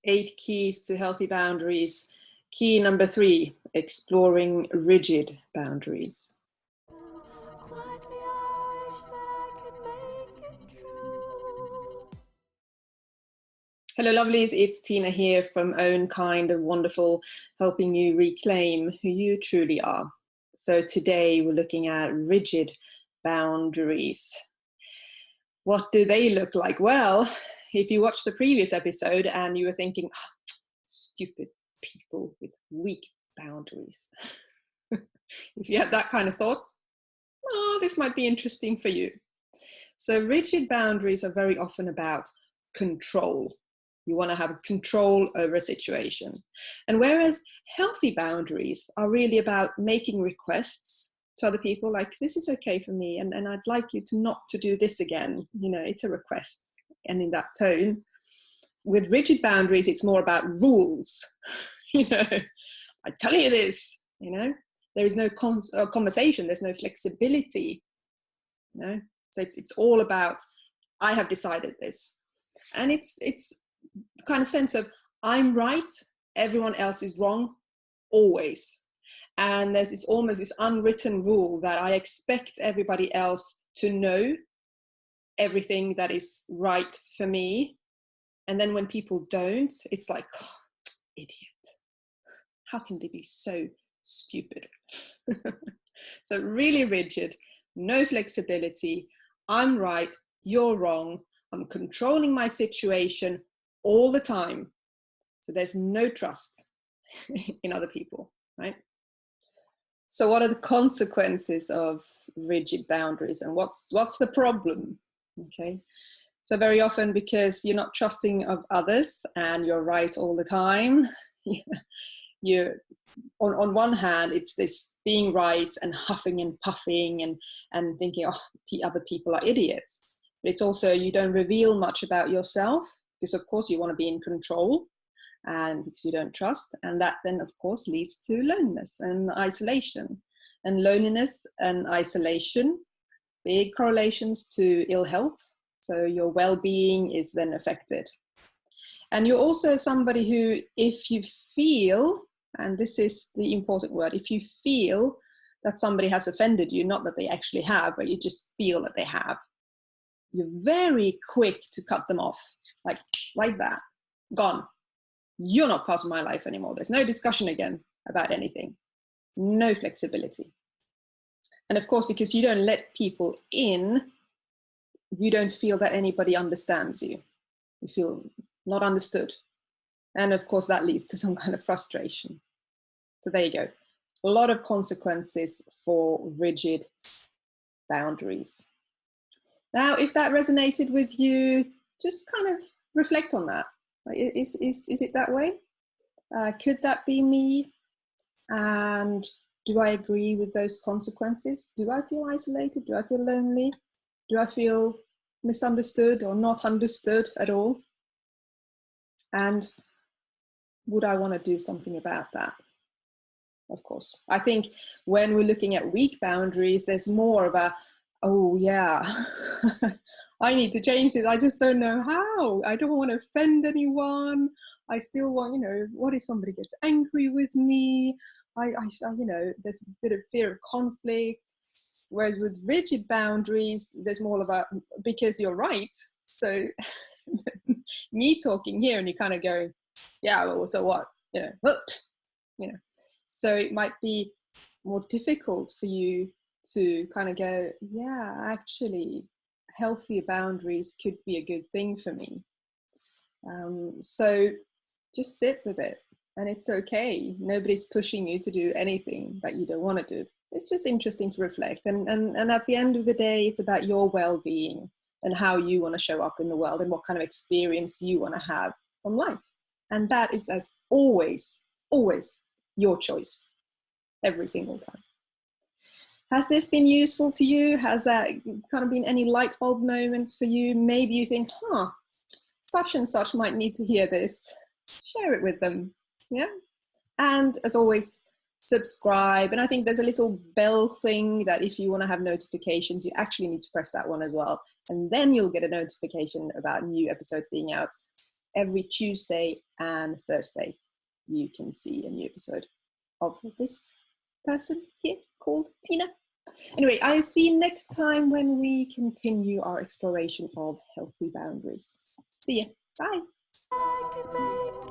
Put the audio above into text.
8 keys to healthy boundaries. Key number 3, exploring rigid boundaries. Hello lovelies, it's Tiina here from Own, Kind and Wonderful, helping you reclaim who you truly are. So today we're looking at rigid boundaries. What do they look like? Well, if you watched the previous episode and you were thinking, oh, stupid people with weak boundaries. If you have that kind of thought, oh, this might be interesting for you. So rigid boundaries are very often about control. You want to have control over a situation. And whereas healthy boundaries are really about making requests to other people, like, this is okay for me, and I'd like you to not to do this again. You know, it's a request, and in that tone. With rigid boundaries, it's more about rules. You know, I tell you this, you know, there is no conversation, there's no flexibility. You know, so it's all about, I have decided this. And it's kind of sense of, I'm right, everyone else is wrong, always. And there's almost this unwritten rule that I expect everybody else to know everything that is right for me. And then when people don't, it's like, oh, idiot. How can they be so stupid? So really rigid, no flexibility. I'm right, you're wrong. I'm controlling my situation all the time. So there's no trust in other people, right? So what are the consequences of rigid boundaries, and what's the problem? Okay. So very often, because you're not trusting of others and you're right all the time, you on one hand, it's this being right and huffing and puffing and thinking, oh, the other people are idiots. But it's also, you don't reveal much about yourself, because of course you want to be in control, and because you don't trust, and that then of course leads to loneliness and isolation. And loneliness and isolation, big correlations to ill health. So your well-being is then affected. And you're also somebody who, if you feel, and this is the important word, if you feel that somebody has offended you, not that they actually have, but you just feel that they have, you're very quick to cut them off, like that, gone. You're not part of my life anymore. There's no discussion again about anything, no flexibility. And of course, because you don't let people in, you don't feel that anybody understands you. You feel not understood. And of course, that leads to some kind of frustration. So there you go. A lot of consequences for rigid boundaries. Now, if that resonated with you, just kind of reflect on that. Is it that way? Could that be me? And do I agree with those consequences? Do I feel isolated? Do I feel lonely? Do I feel misunderstood or not understood at all? And would I want to do something about that? Of course. I think when we're looking at weak boundaries, there's more of a, oh yeah, I need to change this. I just don't know how. I don't want to offend anyone. I still want, you know, what if somebody gets angry with me? I you know, there's a bit of fear of conflict. Whereas with rigid boundaries, there's more of a, because you're right. So me talking here and you kind of going, yeah, well, so what? You know. So it might be more difficult for you to kind of go, yeah, actually, healthier boundaries could be a good thing for me. So just sit with it, and it's okay. Nobody's pushing you to do anything that you don't want to do. It's just interesting to reflect. And at the end of the day, it's about your well-being and how you want to show up in the world and what kind of experience you want to have from life. And that is, as always, your choice, every single time. Has this been useful to you? Has that kind of been any light bulb moments for you? Maybe you think, such and such might need to hear this. Share it with them, yeah? And as always, subscribe. And I think there's a little bell thing that if you want to have notifications, you actually need to press that one as well. And then you'll get a notification about new episodes being out. every Tuesday and Thursday you can see a new episode of this person here called Tiina. Anyway, I'll see you next time when we continue our exploration of healthy boundaries. See ya. Bye.